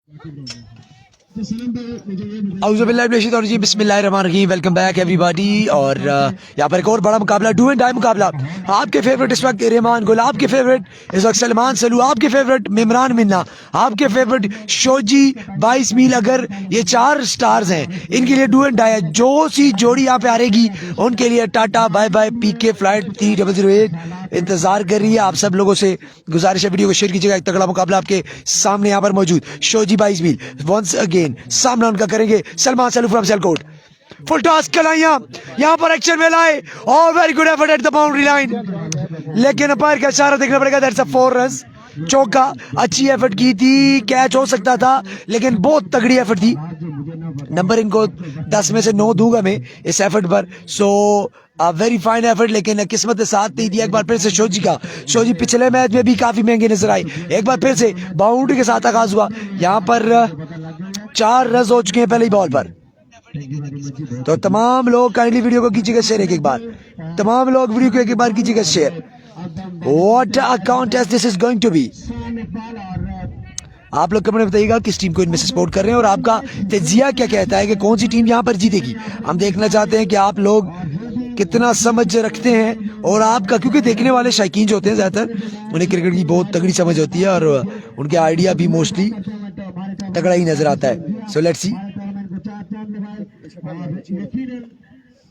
बिस्मिल्लाहिर्रहमानिर्रहीम। Welcome back everybody. और यहाँ पर एक और बड़ा मुकाबला, डू एंड डाई मुकाबला। आपके फेवरेट इस वक्त रेमान गुल, आपके फेवरेट इस वक्त सलमान सलू, आपके फेवरेट मिमरान मिन्ना, आपके फेवरेट शोजी 22 मील। अगर ये 4 स्टार्स हैं, इनके लिए डू एंड डाई है। जो सी जोड़ी यहाँ पे हारेगी उनके लिए टाटा बाय बाय। पीके फ्लाइट 3008 इंतजार कर रही है। आप सब लोगों से गुजारिश है, वीडियो को शेयर कीजिएगा। एक तगड़ा मुकाबला आपके सामने यहाँ पर मौजूद। शोजी 22 मील वंस अगेन सामना उनका करेंगे Salman Salu from Sialkot. Full toss कलाइयां यहाँ पर एक्शन में लाए और very good effort at the boundary line, लेकिन अंपायर का इशारा देखना पड़ेगा। That's a 4 runs. चौका, अच्छी एफर्ट की थी, कैच हो सकता था, लेकिन बहुत तगड़ी एफर्ट थी। नंबर इनको 10 में से 9 दूंगा मैं इस एफर्ट पर। सो वेरी फाइन एफर्ट, लेकिन किस्मत ने साथ नहीं दिया। एक बार फिर से शोजी का, शोजी पिछले मैच में भी काफी महंगे नजर आए। एक बार फिर से बाउंड्री के साथ आगाज हुआ। यहाँ पर 4 रन हो चुके हैं पहले ही बॉल पर। तो तमाम लोग काइंडली वीडियो को कीजिएगा शेयर एक बार। तमाम लोग वीडियो को एक बार कीजिएगा share. What a contest this is going to be. आप लोग कमेंट में बताइएगा किस टीम को इनमें से सपोर्ट कर रहे हैं और आपका तजिया क्या कहता है कि कौन सी टीम यहाँ पर जीतेगी। हम देखना चाहते हैं कि आप लोग कितना समझ रखते हैं और आपका, क्योंकि देखने वाले शायकीन जो होते हैं ज्यादातर उन्हें क्रिकेट की बहुत तगड़ी समझ होती है और उनके आइडिया भी मोस्टली तगड़ा ही नजर आता है। So let's see.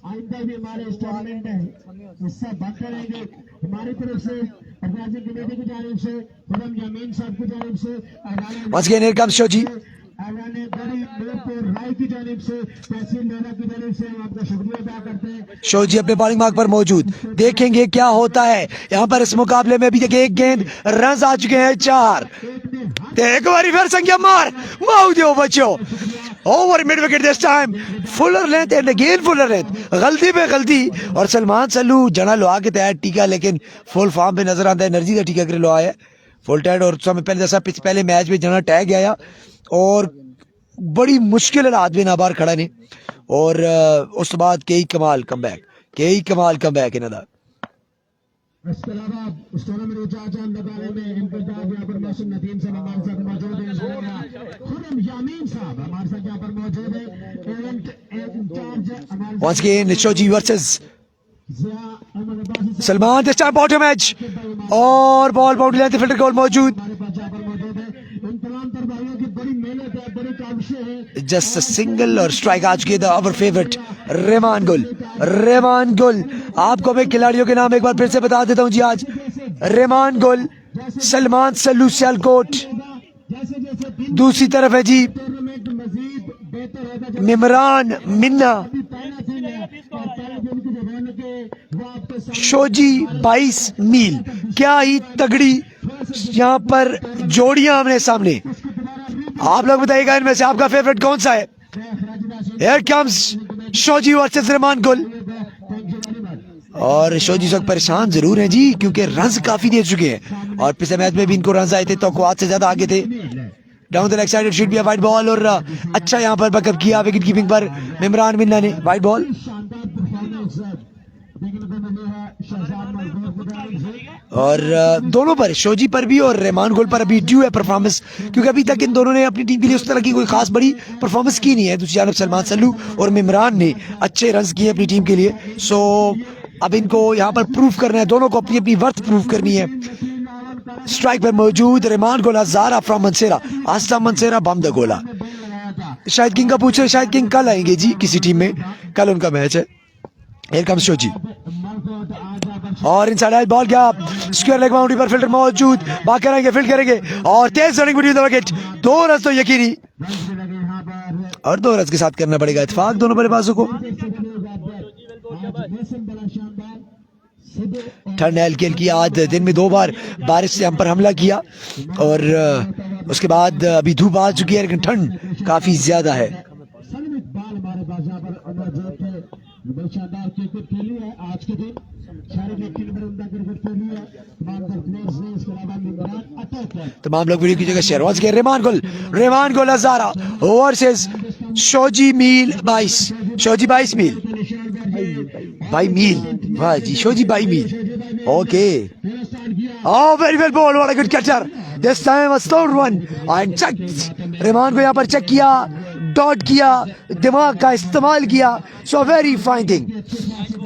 आइंदा भी हमारे इस टूर्नामेंट में हिस्सा बनते रहेंगे। हमारी तरफ से ऑर्गेनाइजिंग कमेटी की जानिब से, खुरम यामीन साहब की जानिब से, वंस अगेन हियर कम्स शोजी, अलाने बड़ी नूरपुर राय की जानिब से, तहसील मेरा की जानिब से हम आपका शुक्रिया अदा करते हैं। शोजी अपने बॉलिंग मार्क पर मौजूद, देखेंगे क्या होता है यहाँ पर इस मुकाबले में। अभी तक एक गेंद, रन आ चुके हैं 4। एक बार फिर संख्या मार माऊ दो बच्चों। Over mid wicket this time, Fuller length and again Fuller length, गलती पे गलती। और सलमान सलू जना लोहा के तहत टीका, लेकिन फुल फॉर्म पे नजर आता है। एनर्जी का टीका करे लोहा है फुल टाइड। और समय पहले जैसा पिच पहले मैच में जना टैग आया और बड़ी मुश्किल हालात में नाबार खड़ा ने। और उस बाद कई कमाल कम बैक इन्हों का। इसके अलावा इस टूर्नामेंट को 4 चांद लगाने में इंतजाम यहाँ पर मौसम नदीम साहब हमारे साथ मौजूद हैं। खुरम यामीन साहब हमारे साथ यहाँ पर मौजूद हैं। Event incharge once again Shoji versus Salman. This time bottom edge और बॉल बाउंड्री लेंथ फिल्टर गोल मौजूद। जस्ट अ सिंगल और स्ट्राइक आ चुकी है आवर फेवरेट रेमान गुल। आपको मैं खिलाड़ियों के नाम एक बार फिर से बता देता हूं जी। आज रेमान गुल, सलमान सलू सियालकोट, दूसरी तरफ है जी मिमरान मिन्ना, शोजी 22 मील। क्या ही तगड़ी यहाँ पर जोड़ियां हमने सामने। आप लोग बताइएगा इनमें से आपका फेवरेट कौन सा है। Here comes शोजी वर्सेस रेमान गुल। और शोजी सब परेशान जरूर हैं जी, क्योंकि रन्स काफी दे चुके हैं और पिछले मैच में भी इनको रन्स आए थे तो से ज्यादा आगे थे। Down the leg side shoot भी वाइड बॉल और अच्छा यहाँ पर बैकअप किया विकेट कीपिंग पर मिमरान मिन्ना ने। वाइड बॉल और दोनों पर, शोजी पर भी और रेमान गुल पर अभी ड्यू है परफॉर्मेंस, क्योंकि अभी तक इन दोनों ने अपनी टीम के लिए उस तरह की कोई खास बड़ी परफॉर्मेंस की नहीं है। दूसरी जानब सलमान सल्लू और मिमरान ने अच्छे रन्स किए अपनी टीम के लिए। सो अब इनको यहाँ पर प्रूव करना है, दोनों को अपनी अपनी वर्थ प्रूव करनी है। स्ट्राइक पर मौजूद रेमान गोला जारा फ्रॉम मनसेरा, आस्था मनसेरा बम द गोला। शायद किंग का पूछे, शायद किंग कल आएंगे जी किसी टीम में, कल उनका मैच है। Here comes शोजी और इनसाइड बॉल गया स्क्वायर लेग बाउंड्री पर फिल्टर मौजूद, बात करेंगे फील्ड करेंगे और तेज running between the wicket. 2 run तो यकीनी और 2 रन के साथ करना पड़ेगा इत्तेफाक दोनों बल्लेबाजों को। ठंड एलकेएल की आज दिन में 2 बार बारिश से हम पर हमला किया और उसके बाद अभी धूप आ चुकी है, लेकिन ठंड काफी ज्यादा है। शानदार क्रिकेट खेली है आज के दिन, शारीरिक नंबर उमदा क्रिकेट खेली है तमाम प्लेयर्स ने। इसके अलावा मिमरान अटैक है। तमाम लोग वीडियो की जगह शेयर वॉच के रेमान गुल हजारा वर्सेस शोजी 22 मील। वाह जी, शोजी 22 मील। Okay, oh very well ball, what a good catcher, this time a stone one and checked Rahman को यहाँ पर चेक किया, डॉट किया, दिमाग का इस्तेमाल किया। So very fine thing.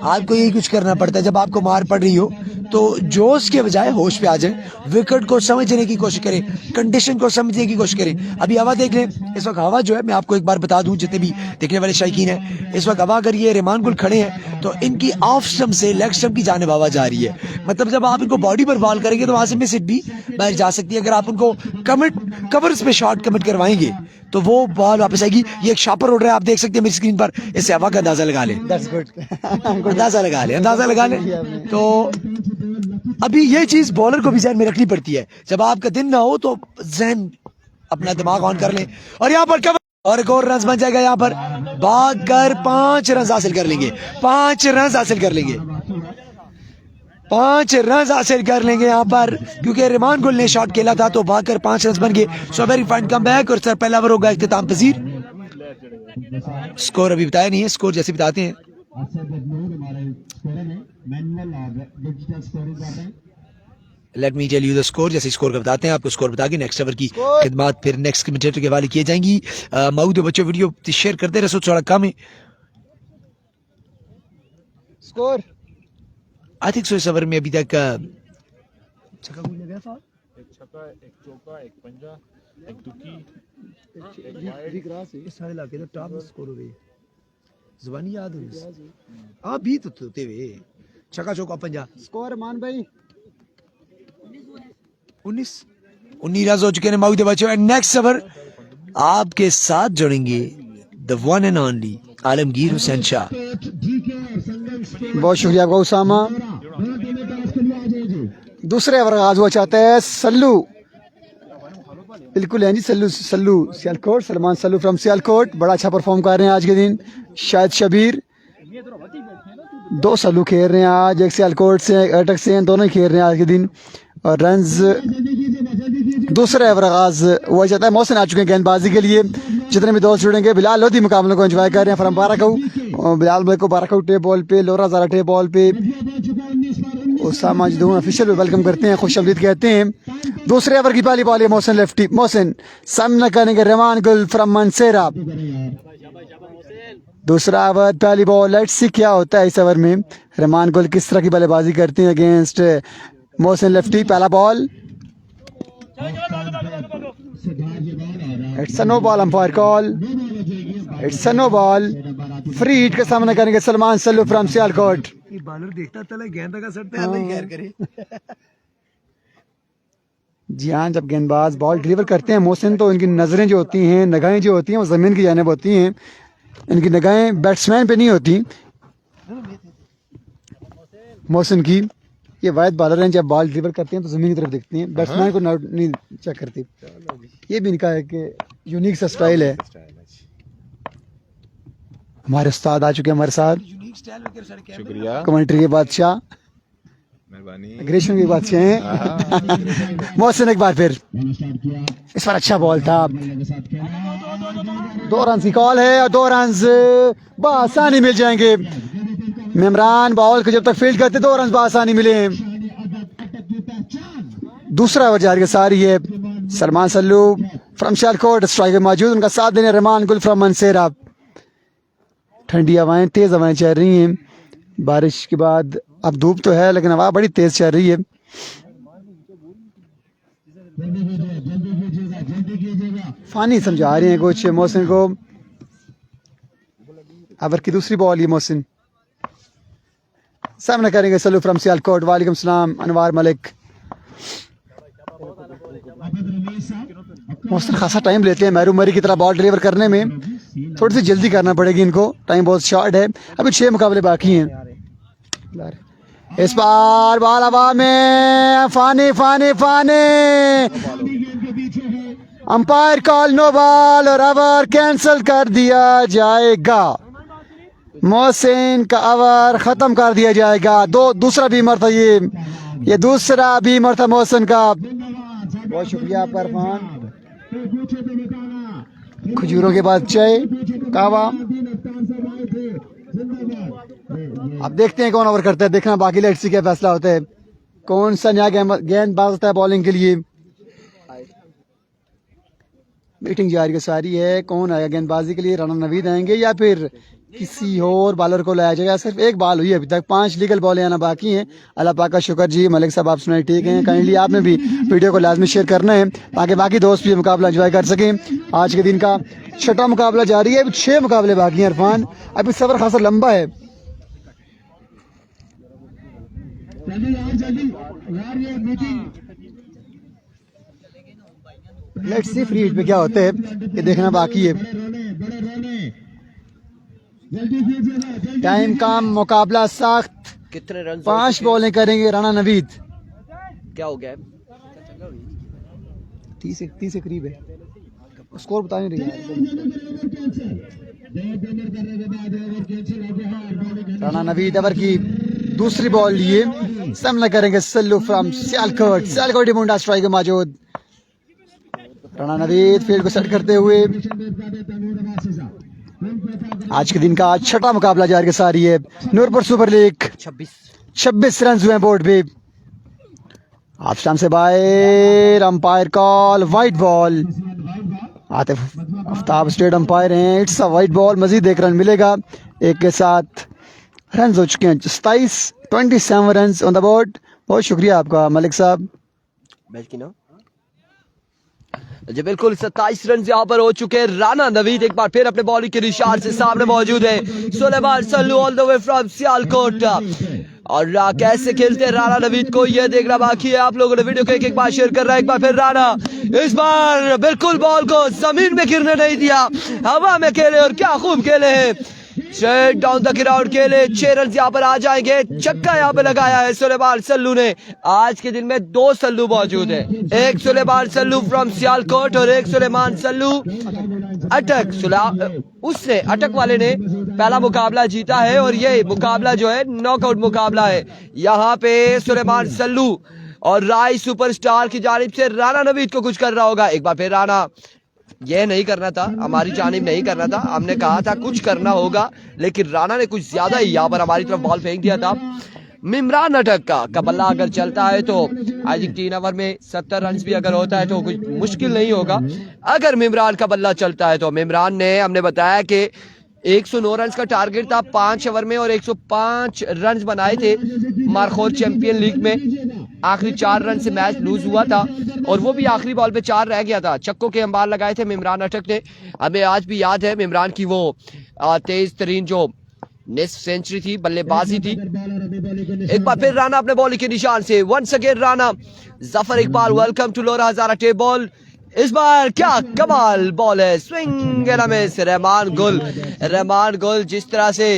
आपको यही कुछ करना पड़ता है जब आपको मार पड़ रही हो, तो जोश के बजाय होश पे आ जाए, विकेट को समझने की कोशिश करें, कंडीशन को समझने की कोशिश करें। अभी हवा देख लें, इस वक्त हवा जो है, मैं आपको एक बार बता दूं जितने भी देखने वाले शायकीन हैं, इस वक्त हवा अगर ये रहमान गुल खड़े हैं तो इनकी ऑफ स्टंप से लेग स्टंप की जानिब हवा जा रही है। मतलब जब आप इनको बॉडी पर बॉल करेंगे तो वहां से मिस हिट भी बाहर जा सकती है। अगर आप उनको कवर्स पे शॉट कमिट करवाएंगे तो वो बॉल वापस आएगी। ये एक शापर उड़ रहा है, आप देख सकते हैं मेरी स्क्रीन पर, इससे हवा का अंदाजा लगा लें। अंदाजा लगा लें। तो अभी ये चीज बॉलर को भी ध्यान में रखनी पड़ती है, जब आपका दिन ना हो तो जहन अपना दिमाग ऑन कर लें। और यहाँ पर कवर और एक और रन बन जाएगा। यहाँ पर भाग कर 5 रन हासिल कर लेंगे, 5 रन हासिल कर लेंगे, 5 रन हासिल कर लेंगे यहाँ पर, क्योंकि रहमान गुल ने शॉट खेला था तो भागकर 5 रन बन गए। So very fine come back. और सर पहला ओवर होगा इख्तिताम पजीर। स्कोर अभी बताया नहीं है, स्कोर जैसे बताते हैं। Let me tell you the score. जैसे स्कोर का बताते हैं, आपको स्कोर बता के नेक्स्ट ओवर की खिदमत फिर नेक्स्ट कमेंटेटर के हवाले किए जाएंगी। माऊद बच्चों वीडियो शेयर करते रहो, थोड़ा कम है स्कोर। I think so. इस ओवर में अभी तक एक छक्का, एक चौका, एक पंजा, एक दुकी, इस सारे इलाके का टॉप स्कोर हो रही है। जुबानी याद हुई आप भी तो होते हुए छक्का चौका पंजा। स्कोर मान भाई 19 रन हो चुके हैं माऊद बच्चों। एंड नेक्स्ट ओवर आपके साथ जुड़ेंगे the one and only Alamgir Hussain Shah. बहुत शुक्रिया आपका उसामा। दूसरे ओवर आगाज हुआ चाहते हैं सल्लू, बिल्कुल है जी, सल्लू सियालकोट, सलमान सल्लू फ्रॉम सियालकोट बड़ा अच्छा परफॉर्म कर रहे हैं आज के दिन। शायद शबीर, 2 सल्लू खेल रहे हैं आज, एक सियालकोट से एक अटक से, दोनों ही खेल रहे हैं आज के दिन। और रन्स दूसरे ओवर आगाज हुआ चाहता है। मोहसिन आ चुके हैं गेंदबाजी के लिए। जितने भी दोस्त जुड़ेंगे, बिलाल लोधी मुकाबले को एंजॉय कर रहे हैं फ्रॉम बाराकाऊ। बिलाल भाई को बाराकाऊ टे बॉल पे, लोरा ज़ारा टे बॉल पे, उसामा जदून ऑफिशियल भी वेलकम करते हैं, खुशअमदीद कहते हैं। दूसरे ओवर की पहली बॉल है मोहसिन लेफ्टी। मोहसिन सामना करेंगे रहमान गुल फ्रॉम मनसेरा। दूसरा ओवर पहली बॉल, लेट्स सी क्या होता है इस ओवर में। रहमान गुल किस तरह की बल्लेबाजी करते हैं अगेंस्ट मोहसिन लेफ्टी। पहला ball, it's a no ball, umpire call, it's a no ball. Free hit का सामना करेंगे सलमान सल्लू फ्रॉम सियालकोट। बॉलर देखता तले गेंद का सटता है, अल्लाह खैर करे। जी हाँ, जब गेंदबाज बॉल डिलीवर करते हैं मोहसिन, तो इनकी नजरें जो होती हैं, निगाहें जो होती हैं, वो जमीन की जानिब होती हैं। इनकी निगाहें बैट्समैन पे नहीं होती। मोहसिन की ये वाहिद बॉलर हैं, जब बॉल डिलीवर करते हैं तो जमीन की तरफ देखते हैं, बैट्समैन को नहीं चेक करते। ये भी इनका एक यूनिक सा स्टाइल है। हमारे उस्ताद आ चुके हैं हमारे साथ, शुक्रिया, कमेंट्री के बादशाह, मेहरबानी, अग्रेशन के बादशाह हैं। मोहसिन एक बार फिर, इस बार अच्छा बॉल था। 2 रन की कॉल है और 2 रन बआसानी मिल जाएंगे। मेमरान बॉल को जब तक फील्ड करते 2 रन बआसानी मिले। दूसरा ओवर जारी सारी है। सलमान सल्लू फ्रॉम सियालकोट स्ट्राइक में मौजूद, उनका साथ देने रहमान गुल फ्रॉम मनसेरा। ठंडी हवाएं, तेज हवाएं चल रही हैं। बारिश के बाद अब धूप तो है, लेकिन हवा बड़ी तेज चल रही है। फानी समझा रहे हैं कुछ मोहसिन को। ओवर की दूसरी बॉल ये मोहसिन सामना करेंगे सल्लू फ्रॉम सियालकोट। वालेकुम सलाम अनवार मलिक। मोहसिन खासा टाइम लेते हैं महरूम मरी की तरह बॉल डिलीवर करने में, थोड़ी सी जल्दी करना पड़ेगी इनको, टाइम बहुत शॉर्ट है, अभी 6 मुकाबले बाकी हैं। इस बार बॉल हवा में, Fani Fani Fani, umpire call no ball और ओवर कैंसिल कर दिया जाएगा। मोहसिन का ओवर खत्म कर दिया जाएगा। दूसरा बीमर था ये दूसरा बीमर था मोहसिन का। बहुत शुक्रिया आपका इरफान। खजूरों के बाद चाय कावा। अब देखते हैं कौन ओवर करता है, देखना बाकी लेट्स सी क्या फैसला होता है, कौन सा नया गेंदबाज होता है बॉलिंग के लिए। मीटिंग जारी सारी है, कौन आएगा गेंदबाजी के लिए, राना नवीद आएंगे या फिर किसी और बॉलर को लाया जाएगा। सिर्फ एक बॉल हुई है अभी तक, 5 लीगल बॉलें आना बाकी हैं। अल्लाह पाक का शुक्र जी। मलिक साहब आप सुनाए ठीक हैं। काइंडली आपने भी वीडियो को लाजमी शेयर करना है ताकि बाकी दोस्त भी मुकाबला एंजॉय कर सकें। आज के दिन का 6वां मुकाबला जारी है, अभी 6 मुकाबले बाकी हैं इरफान, अभी सफर खासा लंबा है। लेट्स सी फ्री हिट पे क्या होता है, ये देखना बाकी है। टाइम का मुकाबला सख्त, कितने रन? 5 बॉलें करेंगे राना नवीद। क्या हो गया? 30 से करीब है, स्कोर बता नहीं रही। राना नवीद ओवर की दूसरी बॉल लिए सामना करेंगे Sallu from Sialkot. Sialkot Munda strike मौजूद। राना नवीद फील्ड को सेट करते हुए आज के दिन का 6वां मुकाबला जारी के सारी है। नूरपुर सुपर लीग 26 रन हुए बोर्ड पे। आफशाम से बाहर umpire call white ball. Atif Aftab state umpire हैं। It's a white ball, Majeed 1 run मिलेगा। एक के साथ रन हो चुके हैं 27 रन ऑन द बोर्ड। बहुत शुक्रिया आपका मलिक साहब। जी बिल्कुल, 27 रन यहाँ पर हो चुके हैं। राना नवीद एक बार फिर अपने बॉलिंग के निशान से सामने मौजूद है। Suleman Sallu all the way from Sialkot. और कैसे खेलते हैं राना नवीद को ये देखना बाकी है। आप लोगों ने वीडियो को एक बार शेयर कर रहा है। एक बार फिर राना इस बार बिल्कुल बॉल को जमीन में गिरने नहीं दिया, हवा में खेले और क्या खूब खेले हैं। स्ट्रेट डाउन द ग्राउंड खेले, 6 रन यहाँ पर आ जाएंगे। छक्का यहाँ पे लगाया है सुलेमान सल्लू ने। आज के दिन में 2 सल्लू मौजूद है, एक सुलेमान सल्लू फ्रॉम सियालकोट और एक सुलेमान सल्लू अटक। उसने अटक वाले ने पहला मुकाबला जीता है और ये मुकाबला जो है नॉकआउट मुकाबला है। यहाँ पे सुलेमान सल्लू और राय सुपरस्टार की जानिब से राना नवीद को कुछ कर रहा होगा। एक बार फिर राना, यह नहीं करना था, हमारी जानिब नहीं करना था, हमने कहा था कुछ करना होगा, लेकिन राना ने कुछ ज्यादा ही यहाँ पर हमारी तरफ बॉल फेंक दिया था। मिमरान अटक का बल्ला अगर चलता है तो आई थिंक 3 ओवर में 70 रन भी अगर होता है तो कुछ मुश्किल नहीं होगा। अगर मिमरान का बल्ला चलता है तो मिमरान ने, हमने बताया कि 109 रन का टारगेट था 5 ओवर में और 105 रन बनाए थे मारखोर चैंपियन लीग में। आखिरी 4 रन से मैच लूज हुआ था और वो भी आखिरी बॉल पे 4 रह गया था। छक्कों के अंबार लगाए थे मिमरान अटक ने। हमें आज भी याद है मिमरान की वो तेज तरीन जो निस्फ सेंचुरी थी, बल्लेबाजी थी। एक बार फिर राना अपने बॉलिंग के निशान से, once again Rana. Zafar Iqbal welcome to Lora Hazara tape ball. इस बार क्या कमाल बॉल है, स्विंग एंड मिस। रहमान गुल जिस तरह से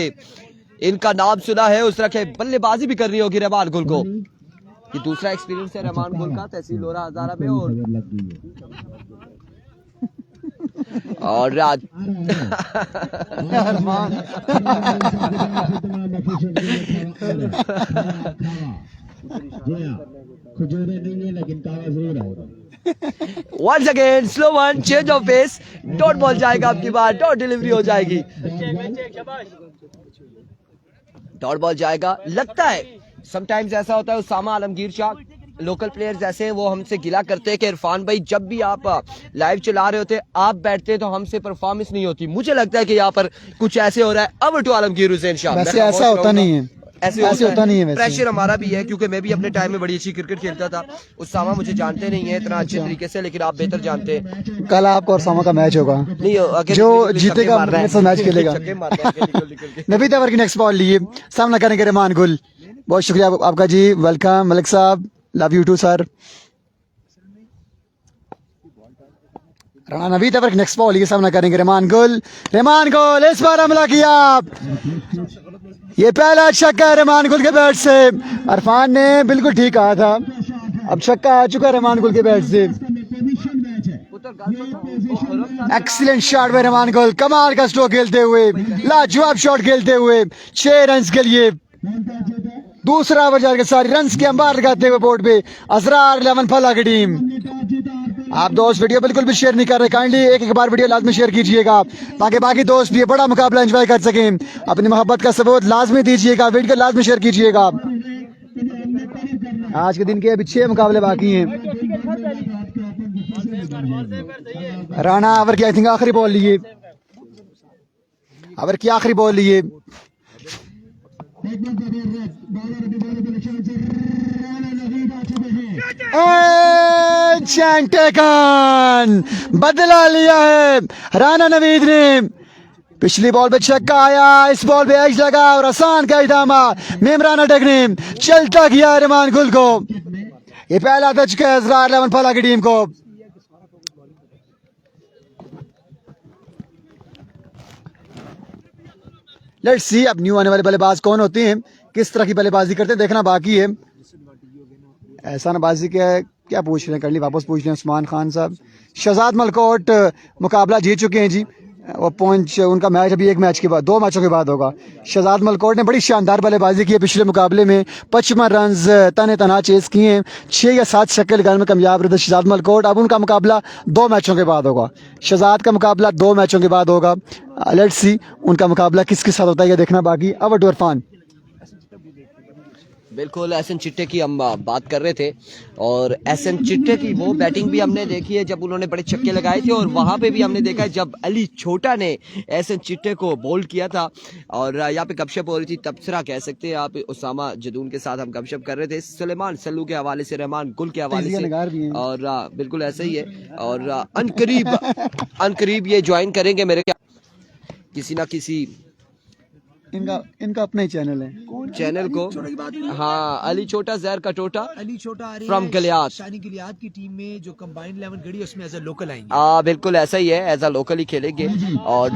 इनका नाम सुना है उस तरह के बल्लेबाजी भी करनी होगी रहमान गुल को। ये दूसरा एक्सपीरियंस है रहमान गुल का तहसील लोरा हजारा में। और Once again, slow one, change of pace, dot ball जाएगा आपकी बार, डॉट डिलीवरी हो जाएगी, डॉट बॉल जाएगा। लगता है समटाइम्स ऐसा होता है, उसामा आलमगीर शाह लोकल प्लेयर्स ऐसे हैं वो हमसे गिला करते हैं कि इरफान भाई जब भी आप लाइव चला रहे होते आप बैठते हैं तो हमसे परफॉर्मेंस नहीं होती। मुझे लगता है कि यहाँ पर कुछ ऐसे हो रहा है। अब टू आलमगीर हुसैन शाह, वैसे ऐसा होता नहीं है, ऐसे होता नहीं है। प्रेशर हमारा भी है क्योंकि मैं भी अपने टाइम में बड़ी अच्छी क्रिकेट खेलता था। उसामा मुझे जानते नहीं है इतना अच्छे तरीके से, लेकिन आप बेहतर जानते हैं। कल आपको और उसामा का मैच होगा, नहीं जो जीतेगा मैच खेलेगा। नबी तवर की नेक्स्ट बॉल लिए सामना करेंगे रहमान गुल। बहुत शुक्रिया आपका जी, वेलकम मलिक साहब, love you too sir. Rana Nabi तवर की नेक्स्ट बॉल ये सामना करेंगे रहमान गुल। रहमान गुल इस बार हमला किया, ये पहला छक्का है रहमान गुल के बैट से। इरफान ने बिल्कुल ठीक कहा था, अब छक्का आ चुका है रहमान गुल के बैट से। एक्सीलेंट शॉट में रहमान गुल, कमाल का स्ट्रोक खेलते हुए, लाजवाब शॉट खेलते हुए 6 रन के लिए दूसरा ओवर जाकर सारी रन के अंबार लगाते हुए बोर्ड पे असरार 11 फला की टीम। आप दोस्त वीडियो बिल्कुल भी शेयर नहीं कर रहे, काइंडली एक बार वीडियो लाजमी शेयर कीजिएगा ताकि बाकी दोस्त भी बड़ा मुकाबला एंजॉय कर सकें। अपनी मोहब्बत का सबूत लाजमी दीजिएगा, वीडियो लाजमी शेयर कीजिएगा। आज के दिन के अभी 6 मुकाबले बाकी हैं। राणा ओवर की आई थिंक आखिरी बॉल लिए, ओवर की आखिरी बॉल लिए। टेकन बदला लिया है राना नवीद ने। पिछली बॉल पे छक्का आया, इस बॉल पे एज लगा और आसान का इदामा मेमरान अटक ने चलता किया रहमान गुल को। ये पहला टच का इजरार 11 फला की टीम को। लेट्स सी अब न्यू आने वाले बल्लेबाज कौन होते हैं, किस तरह की बल्लेबाजी करते हैं, देखना बाकी है। एहसान बाजी क्या पूछ रहे हैं, कर ली वापस पूछ रहे हैं उस्मान खान साहब। शहजाद मलकोट मुकाबला जीत चुके हैं जी, वो पहुंच उनका मैच अभी एक मैच के बाद 2 मैचों के बाद होगा। शहजाद मलकोट ने बड़ी शानदार बल्लेबाजी की है पिछले मुकाबले में, 55 रन्स तने तना चेस किए हैं, 6 या 7 छक्के लगाने में कामयाब रहे थे शहजाद मलकोट। अब उनका मुकाबला 2 मैचों के बाद होगा, शहजाद का मुकाबला 2 मैचों के बाद होगा। लेट्स सी उनका मुकाबला किसके साथ होता है ये देखना बाकी। अब टू इरफान। बिल्कुल एहसन चिट्टे की हम बात कर रहे थे और एहसन चिट्टे की वो बैटिंग भी हमने देखी है जब उन्होंने बड़े छक्के लगाए थे, और वहाँ पे भी हमने देखा है जब अली छोटा ने एहसन चिट्टे को बोल्ड किया था। और यहाँ पे गपशप हो रही थी, तबसरा कह सकते हैं आप, उसामा जदून के साथ हम गपशप कर रहे थे सुलेमान सल्लू के हवाले से, रहमान गुल के हवाले से, और बिल्कुल ऐसा ही है। और अनकरीब ये ज्वाइन करेंगे मेरे किसी ना किसी इनका अपना ही चैनल है, चैनल को। हाँ, अली छोटा जहर का टोटा, अली छोटा फ्रॉम गिलियाद, शानी गिलियाद की टीम में जो कंबाइंड 11 गड़ी है उसमें एज अ लोकल आएंगे। बिल्कुल ऐसा ही है, एज अ लोकल ही खेलेंगे। और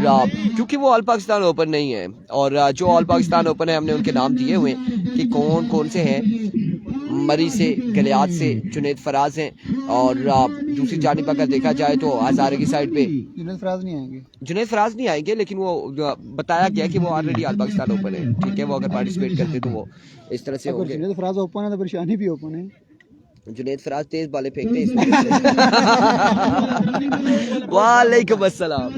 क्योंकि वो ऑल पाकिस्तान ओपन नहीं है, और जो ऑल पाकिस्तान ओपन है हमने उनके नाम दिए हुए कि कौन कौन से हैं। मरी से, गिलियाद से जुनैद फराज हैं, और दूसरी जानिब अगर देखा जाए तो हजारे की साइड पे जुनैद फराज नहीं आएंगे, जुनैद फराज नहीं आएंगे, लेकिन वो बताया गया कि वो ऑलरेडी ऑल पाकिस्तान ओपन है, ठीक है। वो अगर पार्टिसिपेट करते तो वो इस तरह से होंगे। जुनैद फराज ओपन है तो परेशानी भी ओपन है। जुनैद फराज तेज बाले फेंकते हैं। वालेकुम अस्सलाम।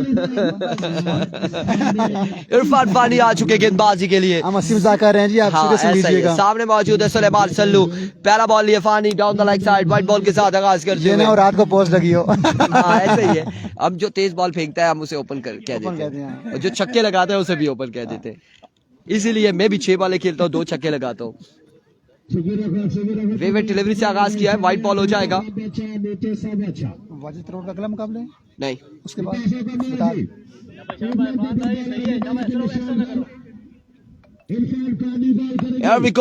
इरफान फानी आ चुके गेंदबाजी के लिए, हम हंसी मजाक कर रहे हैं जी, आप सीरियस लीजिएगा। सामने मौजूद है सुलेमान सल्लू, पहला बॉल लिए Fani down the leg side, white ball के साथ आगाज करते हैं। और रात को पोस्ट लगी हो। ऐसा ही है, अब जो तेज बॉल फेंकता है हम उसे ओपन कह देते हैं, और जो छक्के लगाता है उसे भी ओपन कह देते हैं। इसीलिए मैं भी 6 बॉलें खेलता हूँ, 2 छक्के लगाता हूँ। वेवेट डिलीवरी से आगाज किया है, व्हाइट बॉल हो जाएगा। वाजिद रोड का अगला मुकाबला है नहीं, उसके बाद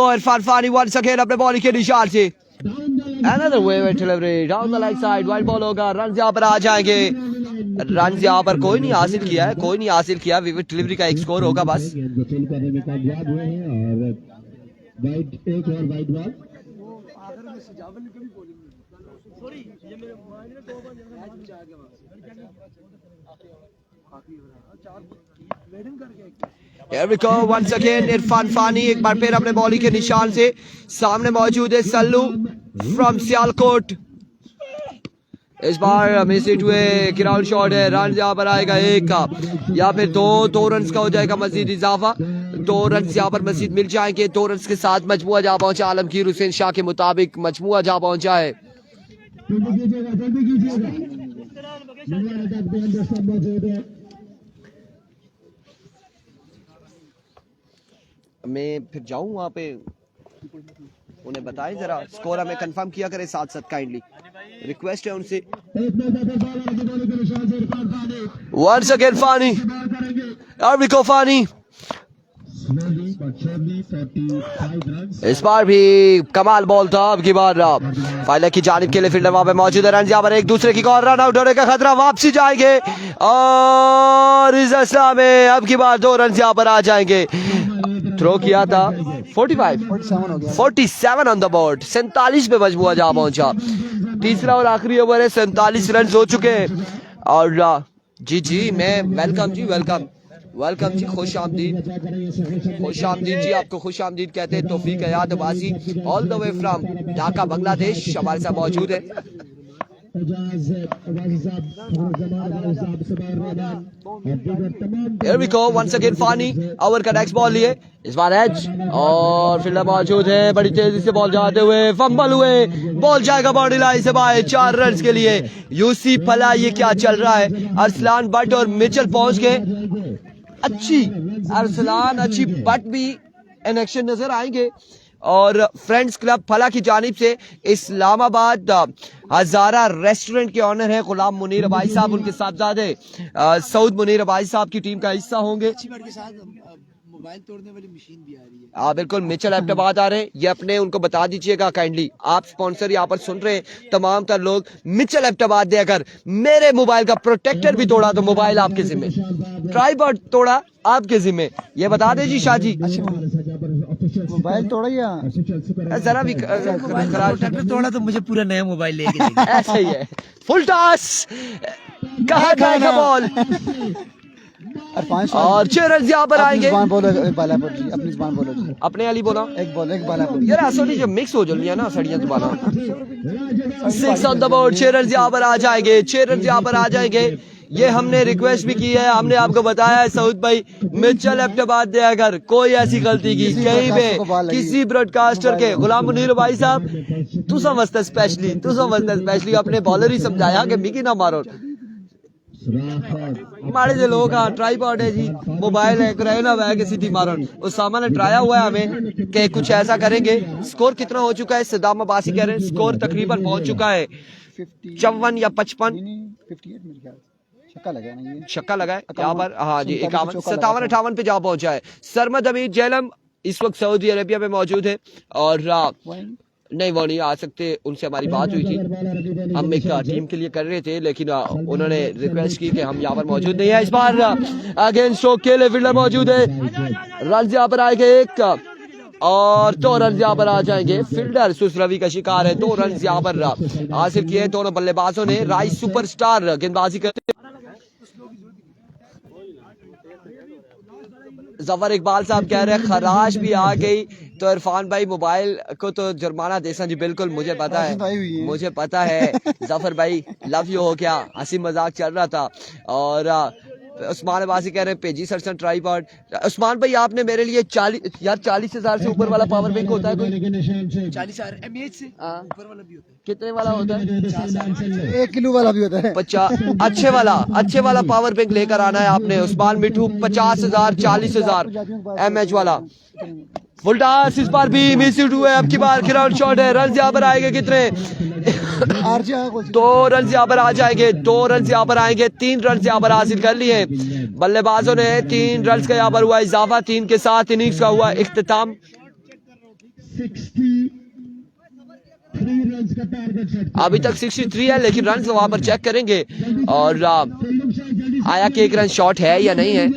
इरफान फानी वंस अगेन अपने बॉलिंग के निशान से, another वेवेट delivery down the leg side, white ball होगा। रन यहाँ पर आ जाएंगे, रन यहाँ पर कोई नहीं हासिल किया है, कोई नहीं हासिल किया। विविड डिलीवरी का एक स्कोर होगा बस। वाइट एक और white ball. Here we go once again, Irfan Fani एक बार फिर अपने बॉलिंग के निशान से। सामने मौजूद है सल्लू फ्रॉम सियालकोट। इस बार मिस इट हुए, ग्राउंड शॉट है, रन यहाँ पर आएगा 1 का या फिर 2 रन का हो जाएगा मजीद इजाफा। 2 रन यहाँ पर मजीद मिल जाएंगे। 2 रन के साथ मजमुआ जहाँ पहुंचा आलमगीर हुसैन शाह के मुताबिक मजमुआ जहाँ पहुंचा है। मैं फिर जाऊं वहाँ पे, उन्हें बताएं जरा, स्कोर हमें कंफर्म किया करें साथ साथ, काइंडली रिक्वेस्ट है उनसे। Once again Fani, आर्बिको Fani. इस बार भी कमाल बॉल था। अब की बार फाइनल की जानिब के लिए फील्डर वहां पे मौजूद है। रन यहाँ पर एक दूसरे की कॉल, रन आउट होने का खतरा, वापसी जाएंगे और इस असला में अब की बार 2 रन यहाँ पर आ जाएंगे। थ्रो किया था 47 ऑन द बोर्ड, 47 पे मजबूआ जहाँ पहुंचा। तीसरा और आखिरी ओवर है, 47 रन हो चुके हैं। और जी मैं वेलकम जी, वेलकम जी, खुश आमदीद जी, आपको खुश आमदीद कहते हैं। Taufiq Hayat Abbasi all the way from Dhaka Bangladesh हमारे साथ मौजूद है। एजाज वाजी साहब, जमान वाजी साहब, सुबैर रहमान और दीगर तमाम Here we go once again Fani over का नेक्स्ट बॉल लिए इस बार एज और फील्डर मौजूद है बड़ी तेजी से बॉल जाते हुए फंबल हुए बॉल जाएगा बॉडी लाइन से बाहर 4 रन के लिए यूसी फला ये क्या चल रहा है अरसलान बट और मिचेल पहुंच गए अच्छी अरसलान अच्छी बट भी इन एक्शन नजर आएंगे और फ्रेंड्स क्लब फला की जानिब से इस्लामाबाद हजारा रेस्टोरेंट के ऑनर है गुलाम मुनीर अबाई साहब उनके साहबजादे सऊद मुनीर अबाई साहब की टीम का हिस्सा होंगे मोबाइल तोड़ने वाली मशीन भी आ रही है। हाँ बिल्कुल मिचेल एबटाबाद आ रहे हैं ये अपने उनको बता दीजिएगा काइंडली आप स्पॉन्सर यहाँ पर सुन रहे हैं तमाम तर लोग मिचेल एबटाबाद दे अगर मेरे मोबाइल का प्रोटेक्टर भी तोड़ा तो मोबाइल आपके जिम्मे ट्राइपॉड तोड़ा आपके जिम्मे ये बता दे जी शाह जी मोबाइल तोड़ा या जरा भी प्रोटेक्टर तोड़ा तो मुझे पूरा नया मोबाइल लेके देंगे। ऐसा ही है फुल टॉस कहा जाएगा बॉल और 6 रन यहाँ पर आएंगे जुबान बोलो बालापुर जी अपनी जुबान बोलो जी अपने वाली बोला एक बॉल एक बालापुर यार असली जो मिक्स हो जल्दी है ना सड़ियां दोबारा 6 ऑन द बोर्ड 6 रन यहाँ पर आ जाएंगे 6 रन यहाँ पर आ जाएंगे ये हमने रिक्वेस्ट भी की है हमने आपको बताया है सऊद भाई मिचेल एबटाबाद दे अगर कोई ऐसी गलती की कहीं पे किसी ब्रॉडकास्टर के गुलाम मुनीर भाई साहब तू समझता स्पेशली अपने बॉलर ही समझाया कि मिकी ना मारो माड़े जे लोग हाँ ट्राईपॉड है जी मोबाइल है रहे ना वह किसी थी मारो उसामा ने ट्राया हुआ है हमें कि कुछ ऐसा करेंगे स्कोर कितना हो चुका है सदाम अब्बासी कह रहे हैं स्कोर तकरीबन पहुंच चुका है 54 या 55 छक्का लगा ना ये छक्का लगा है यहाँ पर हाँ जी 51 57 58 पे जा पहुंचा है सरमद अमीर जैलम इस वक्त सऊदी अरेबिया में मौजूद है और नहीं वो नहीं आ सकते उनसे हमारी बात हुई थी हम एक टीम के लिए कर रहे थे लेकिन उन्होंने रिक्वेस्ट की कि हम यहाँ पर मौजूद नहीं है इस बार अगेंस्ट स्ट्रोक के लिए फील्डर मौजूद है रन यहाँ पर आएंगे 1 और 2 रन यहाँ पर आ जाएंगे फील्डर सुसरवी का शिकार है 2 रन यहाँ पर हासिल किए दोनों बल्लेबाजों ने राइस सुपरस्टार गेंदबाजी करते जफर इकबाल साहब कह रहे हैं खराश भी आ गई तो इरफान भाई मोबाइल को तो जुर्माना देसा जी बिल्कुल मुझे पता है जफर भाई लव यू हो क्या हंसी मजाक चल रहा था और उस्मान अब्बासी कह रहे हैं पेजी सरसन ट्राईपॉड उस्मान भाई आपने मेरे लिए 40,000 से ऊपर वाला पावर बैंक होता है कोई 40,000 mAh से ऊपर वाला भी होता है कितने वाला होता है 1 किलो वाला भी होता है 50 अच्छे वाला पावर बैंक लेकर आना है आपने उस्मान मिठू 50,000 40,000 mAh वाला फुल टॉस इस बार भी मिस इट हुआ है अब की बार ग्राउंड शॉट है रन यहाँ पर आएंगे कितने 2 रन यहाँ पर आ जाएंगे 2 रन यहाँ पर आएंगे 3 रन यहाँ पर हासिल कर लिए बल्लेबाजों ने 3 रन का यहाँ पर हुआ इजाफा 3 के साथ इनिंग्स का हुआ इख्तिताम 63 का टारगेट अभी तक 63 है लेकिन रन वहां पर चेक करेंगे और आया कि 1 रन शॉट है या नहीं है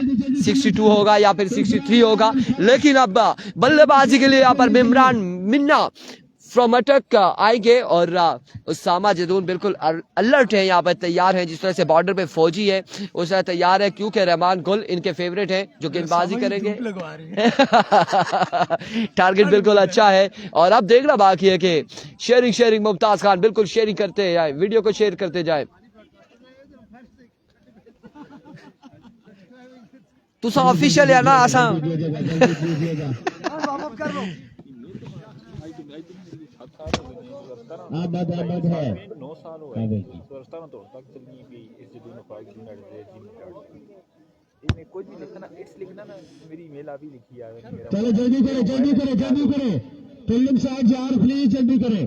62 होगा या फिर 63 होगा लेकिन अब बल्लेबाजी के लिए यहाँ पर मिमरान मिन्ना फ्रॉम अटक आएंगे और उसामा जदून बिल्कुल अलर्ट है यहाँ पर तैयार हैं जिस तरह से बॉर्डर पे फौजी है उस तरह तैयार है क्योंकि रहमान गुल इनके फेवरेट हैं जो गेंदबाजी करेंगे टारगेट बिल्कुल अच्छा है और अब देखना बाकी है कि शेयरिंग मुमताज खान बिल्कुल शेयरिंग करते जाए वीडियो को शेयर करते जाए तुसा ऑफिशियल या ना आसान आबाद है 9 साल हुए तो रस्ता में तोड़ तक चलनी भी इस जदून पाक दिन अड़े जी में इनमें कोई भी लिखना इट्स लिखना ना मेरी ईमेल आ भी लिखी है मेरा चलो जल्दी करे फिल्म साइड यार प्लीज जल्दी करें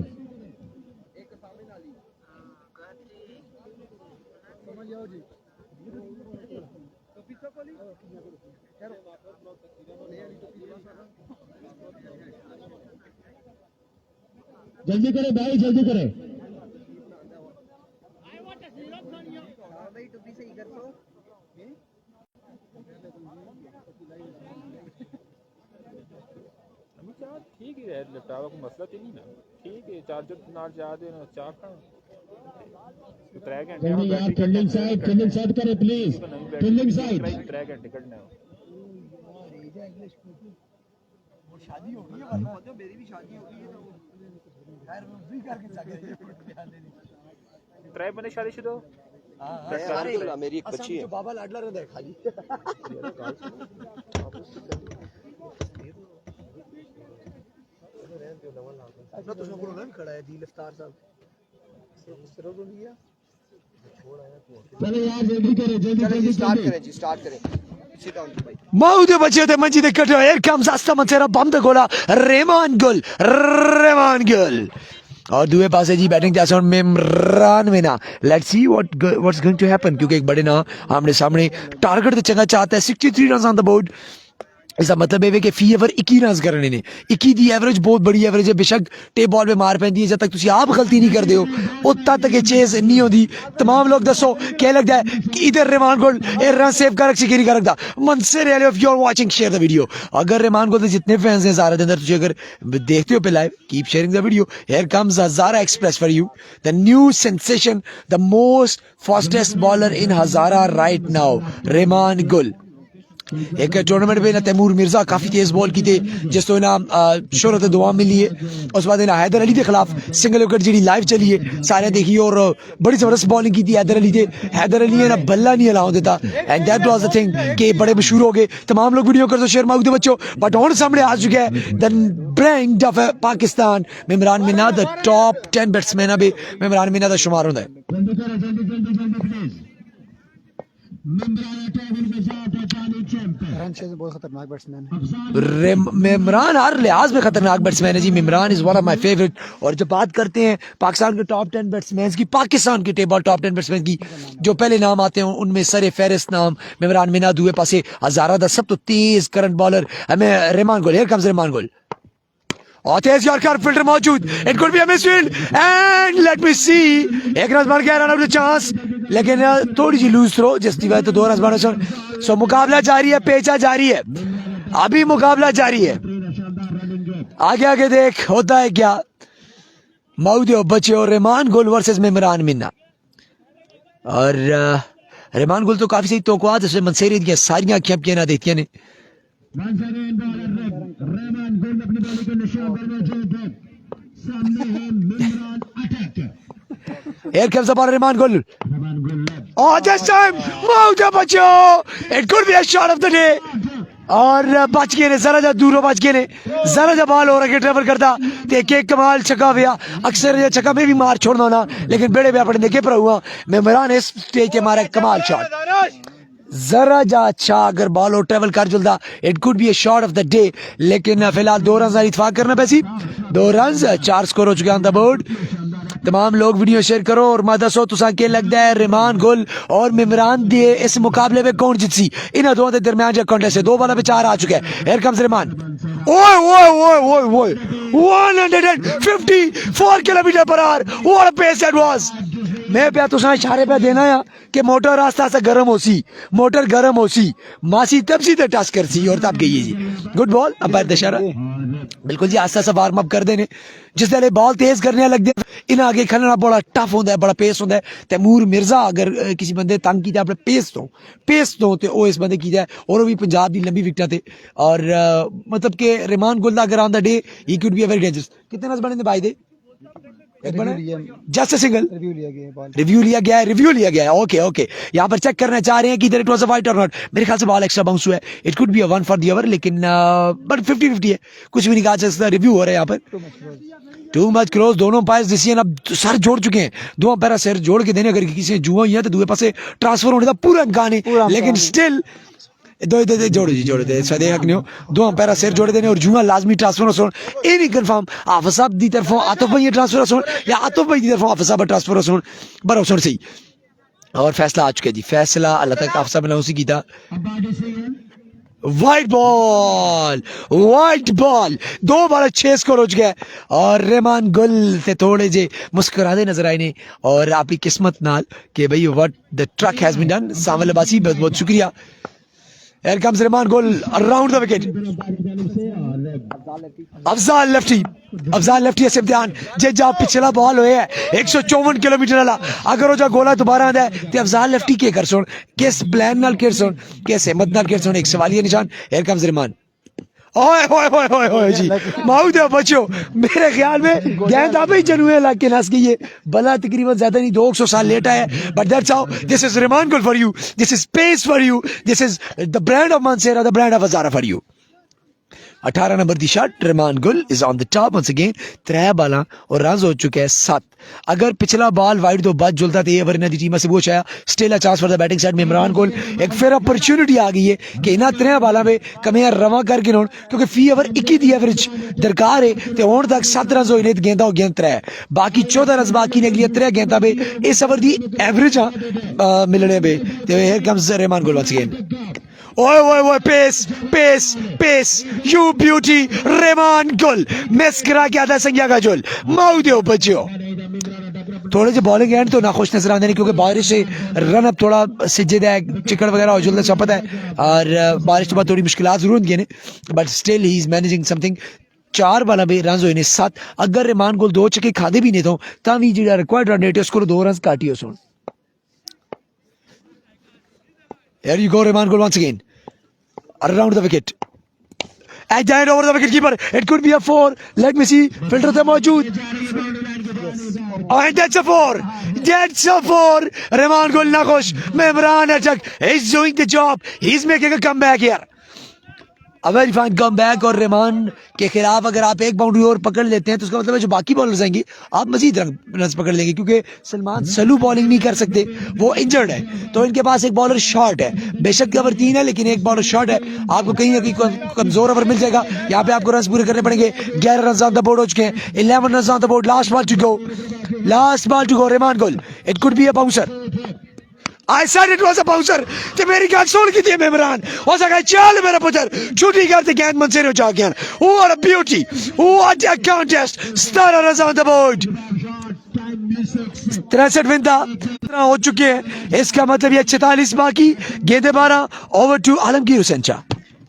जल्दी करे भाई जल्दी करे ठीक है लैपटॉप को मसला तो नहीं ना ठीक है चार्जर नाल जा दे ना चाह खा 3 घंटे जल्दी यार फील्डिंग साइड करे प्लीज फील्डिंग साइड 3 घंटे कटना शादी हो गई है वरना तो मेरी भी शादी हो गई है तो खैर भी करके ट्राई बने शादीशुदा हो? मेरी एक बच्ची है। बाबा लाडला रहता है खाली अपना तो उसने बोला ना खड़ा है दिल इफ्तार साहब सिरों तो लिया चलो यार जल्दी करें जल्दी जल्दी स्टार्ट करें जी, स्टार्ट करें। Sit down भाई। Maude bacete manji de katra here comes Asta Mansera bam the gola Rehman Gul और दुए पास है जी बैटिंग के आसान में Imran Meena let's see what's going to happen क्योंकि एक बड़े ना आमने सामने टारगेट तो चंगा चाहता है 63 रन ऑन द बोर्ड इसका मतलब है कि फी ओवर 21 रन करने ने 21 दी एवरेज बहुत बड़ी एवरेज है बेशक टेप बॉल पे मार पैंदी है जब तक तुसी आप गलती नहीं कर दे हो उतना तक ये चेस नहीं होती तमाम लोग दसो क्या लगता है कि इधर Rahman Gul a run save कर रखी नहीं कर रखता Mansar Ali of your watching share the video अगर रहमान गोल के जितने फैंस हैं ज़ारा के अंदर तुझे अगर देखते हो पे live keep sharing the video here comes Hazara express for you the new sensation the most fastest bowler in Hazara right now Rahman गुल एक टूर्नामेंट में ना तैमूर मिर्जा काफी तेज बॉल की थे जिस तो ना शोहरत दुआ मिली है उस बाद ना हैदर अली के खिलाफ सिंगल विकेट जी लाइव चली है सारे देखी और बड़ी जबरदस्त बॉलिंग की थी हैदर अली थे हैदर अली ने ना बल्ला नहीं अलाउ देता and that was the thing कि बड़े मशहूर हो गए तमाम लोग वीडियो कर दो शेयर मांगते बच्चों बट और सामने आ चुके हैं the brand of Pakistan Imran Meena the top 10 batsman अभी इमरान मीना का शुमार होता है जल्दी करें जल्दी प्लीज इमरान ट्रैवल के साथ पाकिस्तानी चैंपियन रन शेज बहुत खतरनाक बैट्समैन है इमरान हर लिहाज में खतरनाक बैट्समैन है जी Imran is one of my favourite और जब बात करते हैं पाकिस्तान के टॉप 10 बैट्समैन की पाकिस्तान के टेबल टॉप 10 बैट्समैन की जो पहले नाम आते हैं उनमें सर फहरिस्त नाम इमरान मीना दुए पासे हज़ारा दा सब तो तेज करंट बॉलर हमें रहमान गुल हियर कम्स रहमान गुल और तेज यॉर्कर फील्डर मौजूद it could be a misfield and let me see एक रन बन गया रन आउट चांस लेकिन थोड़ी सी लूज थ्रो जिसकी वजह तो 2 रन बने सो मुकाबला जारी है पेचा जारी है अभी मुकाबला जारी है आगे आगे देख होता है क्या मऊदे बच्चे और रहमान गुल वर्सेस इमरान मीना और रहमान गुल तो काफी सही तोक़ुआत है मंसेरी की सारियां अखियां ना देखती ने रहमान गुल अपनी बॉलिंग के निशान पर मौजूद है सामने है Imran attack Here comes the ball, Rahman Gul. Rahman गुल Oh, this time, मौजा बच्चो. It could be a shot of the day. और बच गए ने जरा जा दूर बच गए ने जरा जा बॉल हो रहा ट्रेवल करता ते के कमाल छक्का भैया अक्सर ये छक्का में भी मार छोड़ना ना लेकिन बड़े भैया पड़ने के पर हुआ मैं इमरान इस स्टेज पे मारा कमाल शॉट जरा जा अच्छा अगर बॉल हो ट्रेवल कर जुलदा it could be a shot of the day लेकिन फिलहाल 2 रन इतफाक करना पैसी 2 रन 4 स्कोर हो चुके ऑन द बोर्ड तमाम लोग वीडियो शेयर करो और मैं दसो तुसा के लगता है रहमान गुल और इमरान दे इस मुकाबले में कौन जीतसी इन दोनों के दरमियान जो कॉन्टेस्ट है 2 बाला पे 4 आ चुके हैं हियर कम्स रहमान ओए ओए ओए ओए 154 kilometre per hour what a pace that was मैं पे तुसा इशारे पे देना है कि मोटर रास्ता से गर्म होसी मोटर गर्म होसी मासी तब सीधे टच करसी और तब गई जी गुड बॉल अंपायर दशहरा बिल्कुल जी आस्ता सा वार्म अप कर देने जिस तरह बॉल तेज करने लग गए इन आगे खेलना बड़ा टफ होता है बड़ा पेस होता है तैमूर मिर्जा अगर किसी बंदे तंग किया अपने पेस तो वो इस बंदे किया और भी पंजाब की लंबी विकटा थे और मतलब कि रहमान गुल अगर on the day he could be a very dangerous कितने रन बने भाई दे जस्ट सिंगल रिव्यू लिया गया है ओके यहाँ पर चेक करना चाह रहे हैं कि इधर इट वाज अ वाइट और नॉट मेरे ख्याल से बॉल एक्स्ट्रा बाउंस हुआ है it could be a 1 for the over लेकिन बट 50-50 है कुछ भी नहीं कहा जा सकता रिव्यू हो रहा है यहाँ पर टू मच क्लोज दोनों अंपायर डिसीजन अब सर जोड़ चुके हैं 2 अंपायर सर जोड़ के देने अगर किसी जुआ हुई है तो दूसरे पासे ट्रांसफर होने का पूरा इम्कान है लेकिन स्टिल दो जोड़े दे सदे हक नहीं 2 अंपायर सिर जोड़े देने और जुआ लाजमी ट्रांसफर हो ए नहीं कंफर्म आफिस साहब दी तरफों आतिफ भाई ट्रांसफर हो या आतिफ भाई दी तरफों आफिस साहब ट्रांसफर हो बड़ा हो सही और फैसला आ चुका है जी फैसला अल्लाह तक आफिस साहब ने उसी कीता वाइट बॉल 2 बार 6 स्कोर हो चुका है और रहमान गुल से थोड़े जे मुस्कुराते नजर आए ने और आपकी किस्मत नाल कि भाई what the truck has been done सावल अब्बासी बहुत बहुत शुक्रिया Here comes Rahman Gul around the wicket. Afzal lefty सिर्फ ध्यान जे जा पिछला बॉल होया 154 किलोमीटर वाला अगर हो जा गोला दोबारा आंदा है ते अफजाल लेफ्टी के कर सुन किस प्लान नाल कर सुन किस हिम्मत नाल कर सुन एक सवालिया निशान Here comes Rahman ओए ओए ओए ओए ओए जी माउद है बच्चों, मेरे ख्याल में गेंद अभी जनुए लग के नस गई है। बल्ला तकरीबन ज्यादा नहीं 200 साल लेटा है, but that's how this is Rahman Gul for you, this is space for you, this is the brand of Mansehra, the brand of Hazara for you. 18 number the shot, Rahman Gul is on the top once again. 3 बाला और run हो चुके हैं 7। अगर पिछला ball wide तो बच जुलता तो ये ओवर इन्हां दी टीम से वो आया still a chance for the batting side में इमरान गुल। एक फिर अपॉर्चुनिटी आ गई है कि इन्हां 3 बाला में कमियां रवा करके होण, क्योंकि फी ओवर 21 दी एवरेज दरकार है ते हुण तक 7 रन होए ने, गेंदा हो गया 3, बाकी 14 रन बाकी ने अगली 3 गेंदा पे इस ओवर दी एवरेज मिलने पे। ते हियर कम्स रहमान गुल वंस अगेन। ओए ओए ओए pace pace pace, you beauty Rahman Gul, मस्करा क्या था संज्ञा का जुल माउदियो बच्चों। थोड़े से बॉलिंग एंड तो नाखुश नजर आते हैं, क्योंकि बारिश से रन अब थोड़ा सिज्जिद है, चिकड़ वगैरह हो जुलता सब पता है, और बारिश के बाद थोड़ी मुश्किलात जरूर होंगी ने, but still he is managing something. 4 बाला भी रन होए ने 7। अगर रहमान गुल 2 छक्के खादे भी नहीं तो तावी जिहड़ा रिक्वायर्ड रन रेट है उसको 2 रन काटियो सुन। Here you go, Rahman Gul once again. Around the wicket. And then over the wicket keeper. It could be a 4. Let me see. Filter the Majood. Oh, and that's a 4. That's a 4. Rahman Gul nakhush. Memran Ajak. He's doing the job. He's making a comeback here. A very fine comeback। और रहमान के खिलाफ अगर आप एक boundary और पकड़ लेते हैं तो उसका मतलब है जो बाकी बॉलर्स आएंगे आप मजीद रन पकड़ लेंगे, क्योंकि सलमान सलू बॉलिंग नहीं कर सकते, वो इंजर्ड है, तो इनके पास एक बॉलर शॉर्ट है। बेशक ओवर 3 है लेकिन एक बॉलर शॉर्ट है, आपको कहीं ना कहीं कमजोर ओवर मिल जाएगा। यहाँ पे आपको रन पूरे करने पड़ेंगे। 11 रन ऑन द बोर्ड हो चुके हैं, 11 run on the board. Last ball to go, last ball to go Rahman Gul. It could be a bouncer. I said it was a bouncer। ते मेरी गल सुन की थी इमरान, हो सका चल मेरा पुत्र छुट्टी करते गेंद मंसेरो जा गया। What a beauty, what a contest। 17 runs on the board। 63 Vinda हो चुके हैं, इसका मतलब ये 46 बाकी, गेंदे 12। Over to Alamgir Hussain Shah.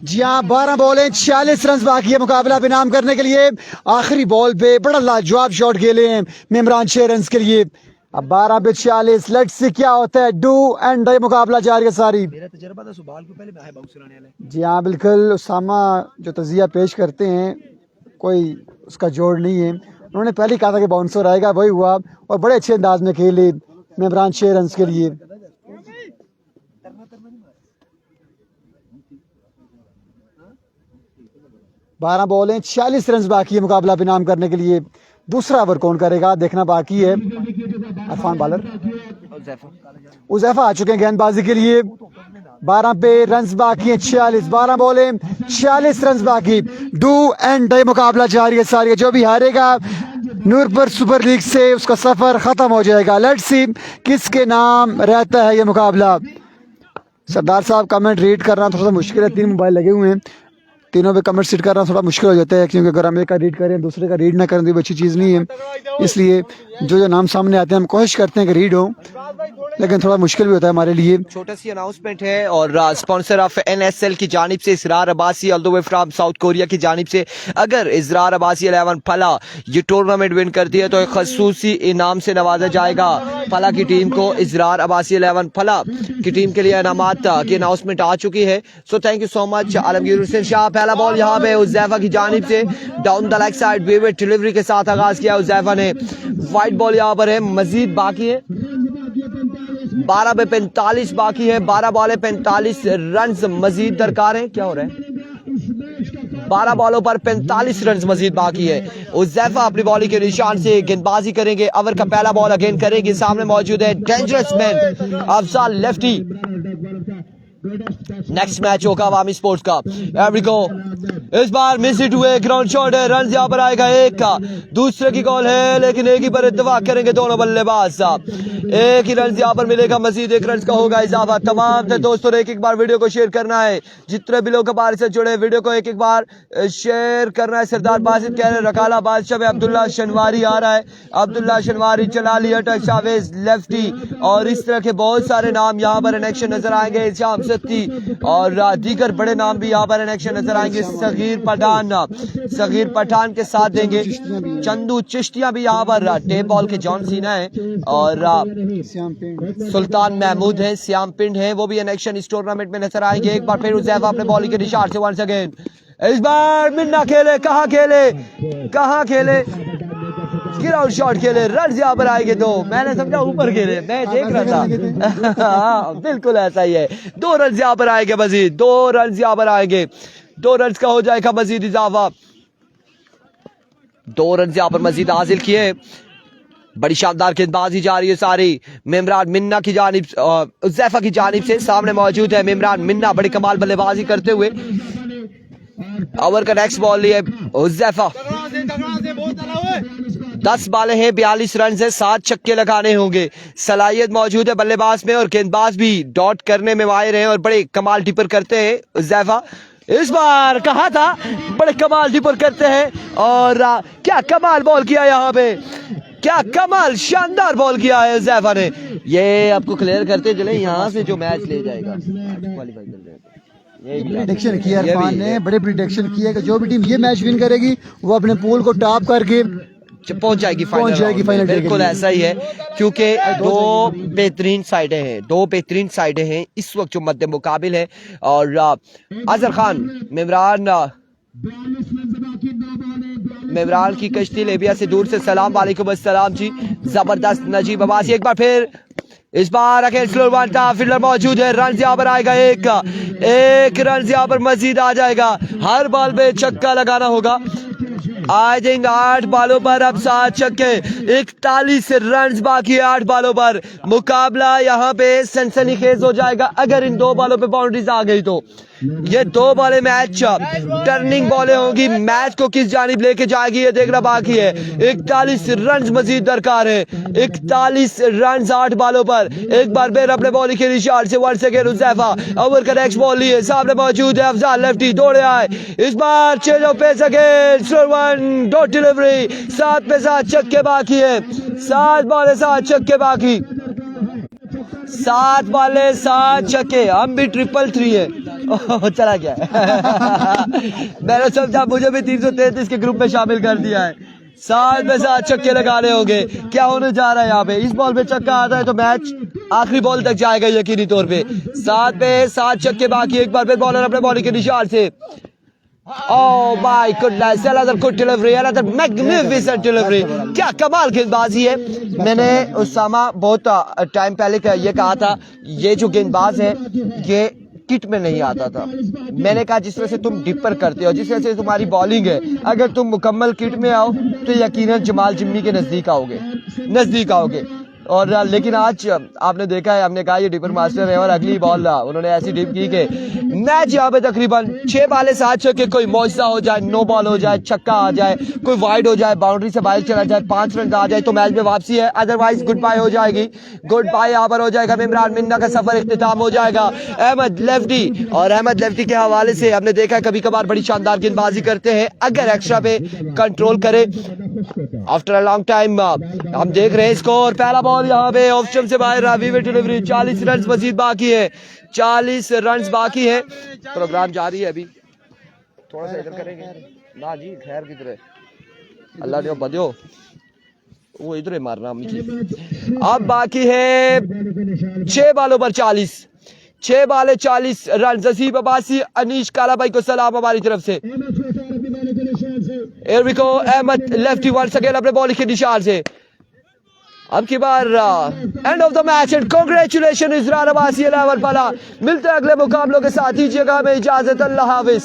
जी हाँ, 12 बॉलें 46 रन बाकी है मुकाबला इनाम करने के लिए। आखिरी बॉल पे बड़ा लाजवाब शॉट खेले हैं मेमरान 6 रन के लिए। अब 12 पे 46। लेट्स सी क्या होता है। डू एंड डाई मुकाबला जारी है सारी। मेरा तजर्बा था सुबह को पहले मैं बाउंसर आने वाला। जी हाँ बिल्कुल, उसामा जो तजिया पेश करते हैं कोई उसका जोड़ नहीं है। उन्होंने पहले ही कहा था कि बाउंसर आएगा, वही हुआ और बड़े अच्छे अंदाज में खेले मेमरान 6 रन के लिए। बारह बॉलें 46 रन बाकी है मुकाबला इनाम करने के लिए। दूसरा ओवर कौन करेगा देखना बाकी है। अरफान बॉलर उजैफा आ चुके हैं गेंदबाजी के लिए। 12 पे रन बाकी है 46। 12 बॉलें 46 रन बाकी। डू एंड डाई मुकाबला जारी है सारी। जो भी हारेगा नूरपुर सुपर लीग से उसका सफर खत्म हो जाएगा। लेट्स सी किसके नाम रहता है ये मुकाबला। सरदार साहब कमेंट रीड करना थोड़ा सा मुश्किल है, 3 मोबाइल लगे हुए हैं, तीनों पे कमेंट सेट करना थोड़ा मुश्किल हो जाता है, क्योंकि अगर हम एक का रीड करें दूसरे का रीड ना करें तो अच्छी चीज़ नहीं है। इसलिए जो नाम सामने आते हैं हम कोशिश करते हैं कि रीड हो, लेकिन थोड़ा मुश्किल भी होता है हमारे लिए। छोटा सी अनाउंसमेंट है और स्पॉन्सर ऑफ NSL की जानिब से Israr Abbasi all the way from South Korea की जानिब से अगर इसरार अब्बासी 11 फला ये टूर्नामेंट विन करती है तो एक खसूसी इनाम से नवाजा जाएगा फला की टीम को। इसरार अब्बासी 11 फला की टीम के लिए इनामात की अनाउंसमेंट आ चुकी है। So thank you so much Alamgir Hussain Shah. पहला बॉल यहाँ पे उजैफा की जानिब से down the leg side vivid delivery के साथ आगाज किया उजैफा ने। वाइट बॉल यहाँ पर है, मजीद बाकी है। 12 पे 45 बाकी है। 12 बॉलें 45 रन मजीद दरकार है। क्या हो रहा है? 12 बॉलों पर 45 रन मजीद बाकी है। उजैफा अपनी बॉलिंग के निशान से गेंदबाजी करेंगे। ओवर का पहला बॉल अगेन करेंगे। सामने मौजूद है dangerous man Afzal lefty. Next match होगा अवामी स्पोर्ट्स का। एवरिको इस बार मिस हिट हुए, ग्राउंड शॉट है, रन यहाँ पर आएगा एक का, दूसरे की कॉल है लेकिन एक ही पर इत्तेफाक करेंगे दोनों बल्लेबाज साहब। एक ही रन यहाँ पर मिलेगा, मजीद 1 रन का होगा इजाफा। तमाम दोस्तों ने एक बार वीडियो को शेयर करना है, जितने भी लोग बार से जुड़े वीडियो को एक बार शेयर करना है। सरदार बासित कह रहे रकाला बादशाह में अब्दुल्ला शनवारी आ रहा है, अब्दुल्ला शनवारी, चलाली अटक, शावेज लेफ्टी और इस तरह के बहुत सारे नाम यहाँ पर इन एक्शन नजर आएंगे। शाम सत्ती और दीगर बड़े नाम भी यहाँ पर इन एक्शन नजर आएंगे। सगीर पठान के साथ देंगे चंदू चिश्तिया भी यहाँ पर, टेप बॉल के जॉन सीना है और सुल्तान महमूद है, श्याम पिंड है, वो भी इन एक्शन इस टूर्नामेंट में नजर आएंगे। एक बार फिर उजैफा अपने बॉलिंग के निशान से वंस अगेन इस बार मिन्ना खेले, कहाँ खेले गिराउट शॉट खेले, रन यहाँ पर आएंगे दो। मैंने समझा ऊपर खेले, मैं देख रहा था। हाँ बिल्कुल ऐसा ही है। 2 रन यहाँ पर आएंगे मजीद, 2 रन यहाँ पर आएंगे, 2 रन का हो जाएगा मजीद इजाफा। 2 रन यहाँ पर मजीद हासिल किए। बड़ी शानदार गेंदबाजी जा रही है सारी मिमरान मिन्ना की जानिब, उज़ैफा की जानिब से। सामने मौजूद है मिमरान मिन्ना, बड़ी कमाल बल्लेबाजी करते हुए। ओवर का नेक्स्ट बॉल लिए उज़ैफा। 10 बालें हैं, 42 रन से 7 छक्के लगाने होंगे। सलाहियत मौजूद है बल्लेबाज में और गेंदबाज भी डॉट करने में माहिर हैं और बड़े कमाल टिपर करते हैं उज़ैफा। इस बार कहा था बड़े कमाल टिपर करते हैं और क्या कमाल बॉल किया यहाँ पे, क्या कमाल शानदार बॉल किया है उज़ैफा ने। ये आपको क्लियर करते चले, यहाँ से जो मैच ले जाएगा क्वालीफाई कर जाएगा। प्रिडिक्शन किया इरफान ने, बड़े प्रिडिक्शन किया कि जो भी टीम ये मैच विन करेगी वो अपने पूल को टॉप करके पहुंच जाएगी फाइनल। बिल्कुल ऐसा ही है, क्योंकि 2 बेहतरीन साइडें हैं इस वक्त जो मध्य मुकाबिल है। और अजहर खान मिमरान की कश्ती लेबिया से दूर से सलाम वालेकुम अस्सलाम जी। जबरदस्त नजीब अब्बासी एक बार फिर, इस बार अकेले स्लो वन का फील्डर मौजूद है। रन यहाँ पर आएगा, एक रन यहाँ पर मजीद आ जाएगा। हर बॉल पे छक्का लगाना होगा। आई थिंक 8 बालों पर अब 7 छक्के, 41 रन बाकी है 8 बालों पर। मुकाबला यहाँ पे सनसनीखेज हो जाएगा अगर इन 2 बालों पे बाउंड्रीज आ गई तो। ये 2 बॉलें मैच टर्निंग बॉलें होंगी, मैच को किस जानिब लेके जाएगी ये देखना बाकी है। 41 रन मजीद दरकार है, 41 रन 8 बालों पर। एक बार फिर अपने बॉलिंग के निशान से वंस अगेन उज़ैफा। ओवर का नेक्स्ट बॉल लिए, सामने मौजूद है अफजाल, लेफ्टी दौड़े आए। इस बार change of pace again, slow one, dot delivery. 7 पे 7 छक्के बाकी है, 7 बॉलें 7 छक्के बाकी, 7 बॉलें 7 छक्के। हम भी 333 है। चला गया मैंने समझा मुझे भी 333 के ग्रुप में शामिल कर दिया है। 7 में 7 छक्के लगाने होंगे। क्या होने जा रहा है यहाँ पे, इस बॉल पे छक्का आता है तो मैच आखिरी बॉल तक जाएगा यकीनी तौर पे। 7 पे 7 छक्के बाकी। एक बार फिर बॉलर अपने बॉलिंग के निशान से। Oh my goodness, another good delivery, another magnificent delivery। क्या कमाल गेंदबाजी है। मैंने उसामा बहुत टाइम पहले ये कहा था, ये जो गेंदबाज है ये किट में नहीं आता था। मैंने कहा जिस तरह से तुम डिपर करते हो, जिस तरह से तुम्हारी बॉलिंग है, अगर तुम मुकम्मल किट में आओ तो यकीनन जमाल जिम्मी के नजदीक आओगे। और लेकिन आज आपने देखा है, हमने कहा ये डिपर मास्टर है और अगली बॉल उन्होंने ऐसी डिप की कि मैच यहाँ पे तकरीबन 6 बाले 7 छक्के, कोई मौजदा हो जाए, नो बॉल हो जाए, छक्का आ जाए, कोई वाइड हो जाए, बाउंड्री से बाहर चला जाए, 5 रन आ जाए तो मैच में वापसी है। अदरवाइज गुड बाय हो जाएगी, गुड बाय यहाँ पर हो जाएगा। मिमरान मिन्ना का सफर इख्तिताम हो जाएगा। अहमद लेफ्टी, और अहमद लेफ्टी के हवाले से हमने देखा कभी कभार बड़ी शानदार गेंदबाजी करते हैं अगर एक्स्ट्रा पे कंट्रोल करे। आफ्टर अ लॉन्ग टाइम हम देख रहे हैं स्कोर। पहला बॉल यहाँ पे ऑफ स्टंप से बाहर, वीवे डिलीवरी। 40 रन मजीद बाकी है, 40 रन बाकी है। प्रोग्राम जारी है, अभी थोड़ा सा इधर करेंगे ना जी, खैर किधर है, अल्लाह ने बदियो वो इधर मारना। अब बाकी है 6 बालों पर 40, 6 बाले 40 रन। जसीब अब्बासी, अनीश काला भाई को सलाम हमारी तरफ से। अहमद लेफ्टी वंस अगेन अपने बॉलिंग के निशान से। अब की बार end of the match and congratulation Israr Abbasi. मिलते हैं अगले मुकाबलों के साथ, दीजिएगा हमें इजाजत, अल्लाह हाफिज।